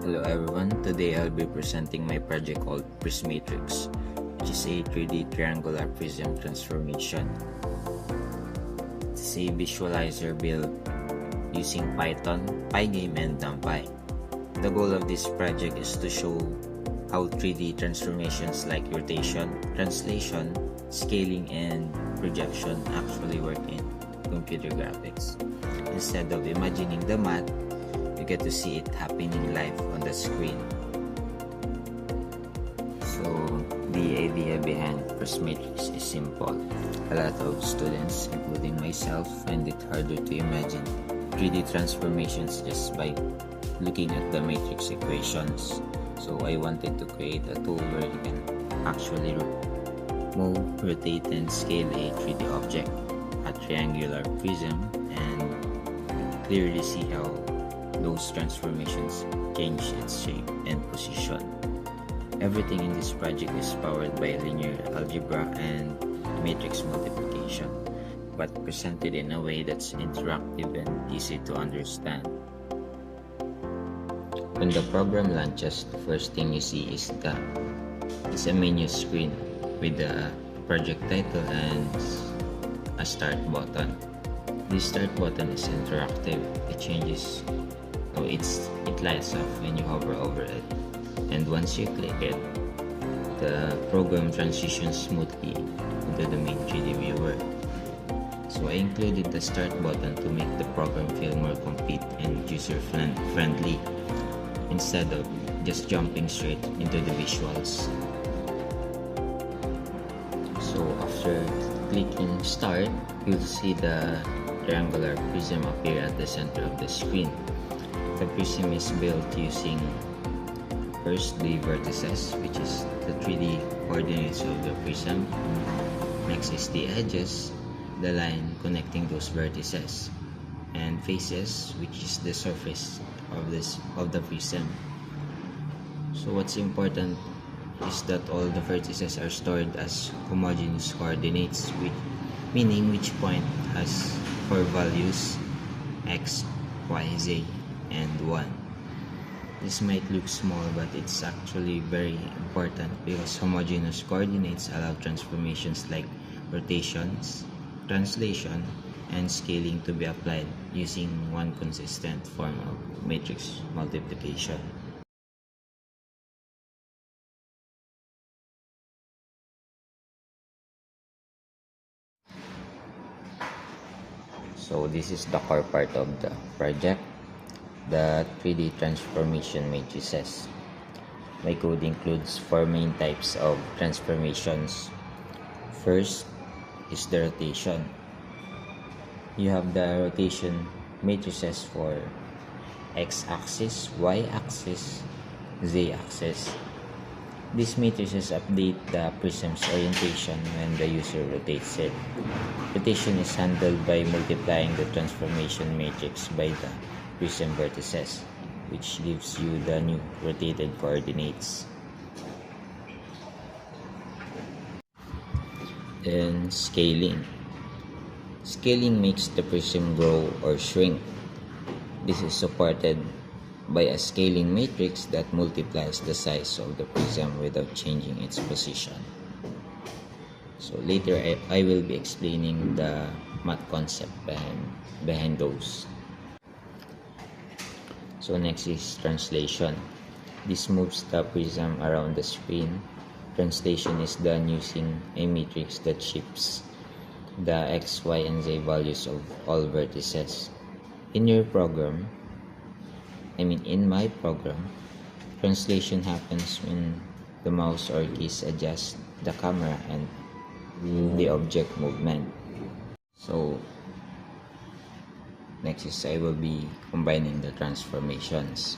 Hello everyone, today I'll be presenting my project called Prismatrix, which is a 3D triangular prism transformation. It's a visualizer built using Python, Pygame, and NumPy. The goal of this project is to show how 3D transformations like rotation, translation, scaling, and projection actually work in computer graphics. Instead of imagining the math, you get to see it happening live on the screen. So the idea behind Prismatrix is simple. A lot of students, including myself, find it harder to imagine 3D transformations just by looking at the matrix equations. So I wanted to create a tool where you can actually move, rotate, and scale a 3D object, a triangular prism, and clearly see how those transformations change its shape and position. Everything in this project is powered by linear algebra and matrix multiplication, but presented in a way that's interactive and easy to understand. When the program launches, the first thing you see is a menu screen with the project title and a start button. This start button is interactive. It changes. So it lights up when you hover over it, and once you click it, the program transitions smoothly into the main 3D viewer. So I included the start button to make the program feel more complete and user-friendly instead of just jumping straight into the visuals. So after clicking start, you'll see the triangular prism appear at the center of the screen. The prism is built using first the vertices, which is the 3D coordinates of the prism. Next is the edges, the line connecting those vertices, and faces, which is the surface of the prism. So what's important is that all the vertices are stored as homogeneous coordinates, meaning which point has 4 values: x, y, z, and 1. This might look small, but it's actually very important because homogeneous coordinates allow transformations like rotations, translation, and scaling to be applied using one consistent form of matrix multiplication. So this is the core part of the project, the 3D transformation matrices. My code includes 4 main types of transformations. First is the rotation. You have the rotation matrices for x-axis, y-axis, z-axis. These matrices update the prism's orientation when the user rotates it. Rotation is handled by multiplying the transformation matrix by the prism vertices, which gives you the new rotated coordinates. Then scaling. Scaling makes the prism grow or shrink. This is supported by a scaling matrix that multiplies the size of the prism without changing its position. So later I will be explaining the math concept behind those. So next is translation. This moves the prism around the screen. Translation is done using a matrix that shifts the x, y, and z values of all vertices. In my program, translation happens when the mouse or keys adjust the camera and the object movement. So next is I will be combining the transformations.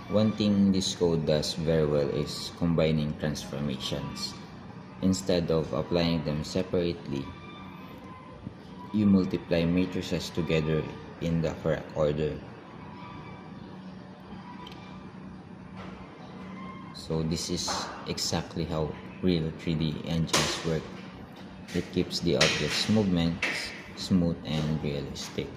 One thing this code does very well is combining transformations. Instead of applying them separately, you multiply matrices together in the correct order. So this is exactly how real 3D engines work. It keeps the object's movements smooth and realistic.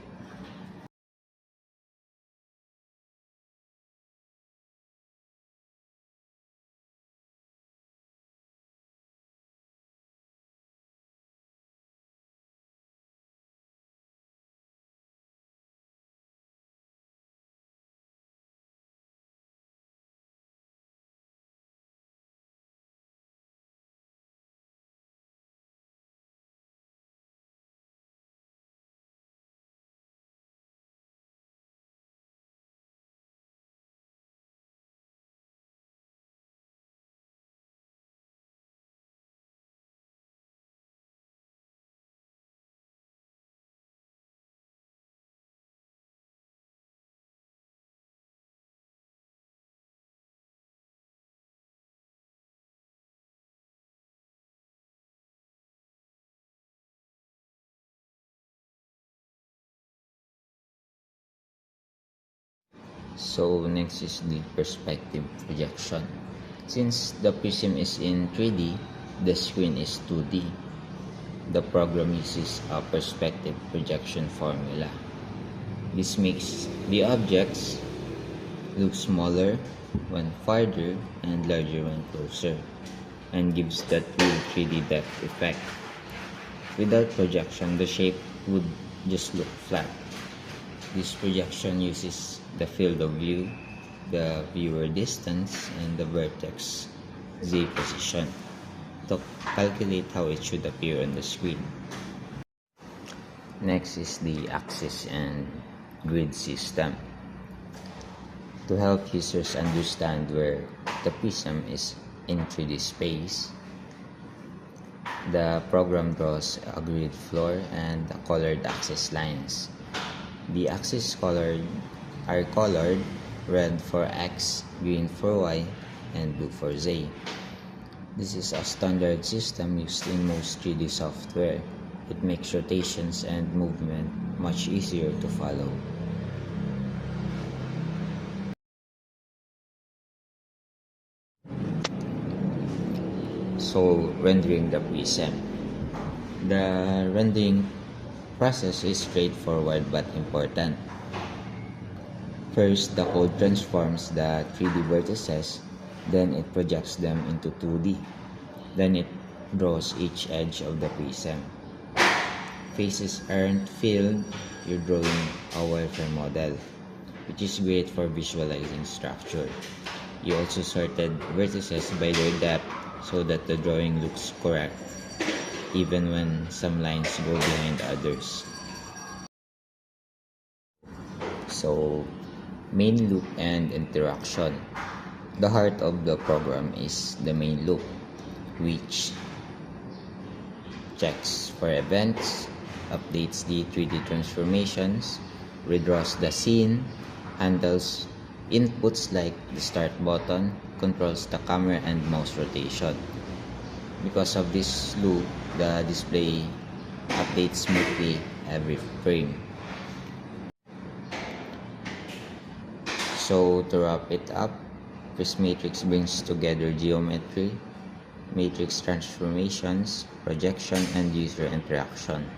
So next is the perspective projection. Since the prism is in 3D, the screen is 2D. The program uses a perspective projection formula. This makes the objects look smaller when farther and larger when closer, and gives that real 3D depth effect. Without projection, the shape would just look flat. This projection uses the field of view, the viewer distance, and the vertex z position to calculate how it should appear on the screen. Next is the axis and grid system. To help users understand where the prism is in 3D space, the program draws a grid floor and the colored axis lines. The axes are colored red for X, green for Y, and blue for Z. This is a standard system used in most 3D software. It makes rotations and movement much easier to follow. So, rendering the prism. The rendering process is straightforward but important. First, the code transforms the 3D vertices, then it projects them into 2D. Then it draws each edge of the prism. Faces aren't filled, you're drawing a wireframe model, which is great for visualizing structure. You also sorted vertices by their depth so that the drawing looks correct, even when some lines go behind others. So, main loop and interaction. The heart of the program is the main loop, which checks for events, updates the 3D transformations, redraws the scene, handles inputs like the start button, controls the camera and mouse rotation. Because of this loop, the display updates smoothly every frame. So to wrap it up, Prismatrix brings together geometry, matrix transformations, projection, and user interaction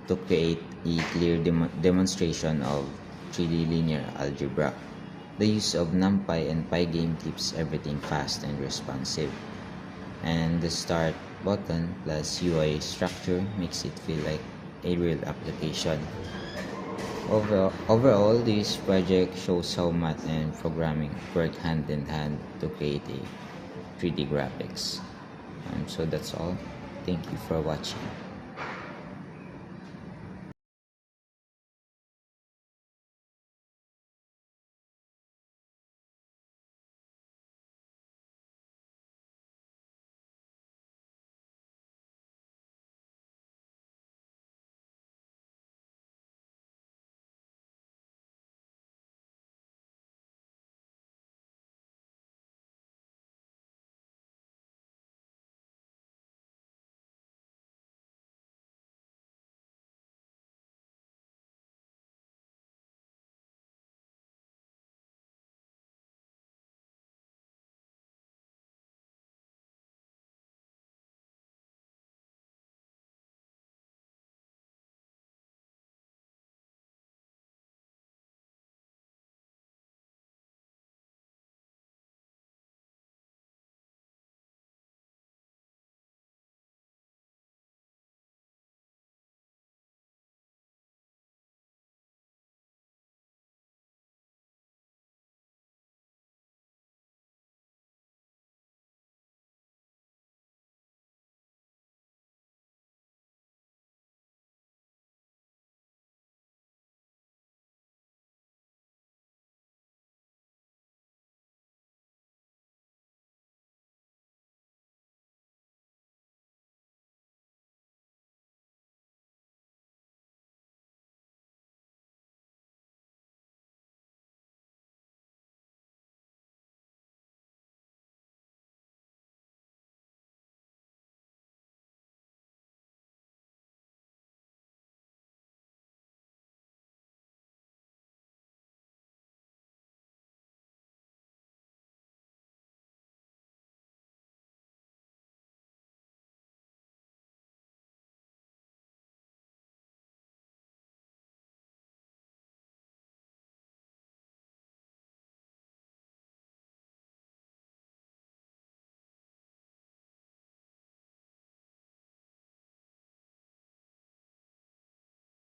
to create a clear demonstration of 3D linear algebra. The use of NumPy and Pygame keeps everything fast and responsive. And the start button plus UI structure makes it feel like a real application. Overall, this project shows how math and programming work hand in hand to create a 3D graphics. So that's all. Thank you for watching.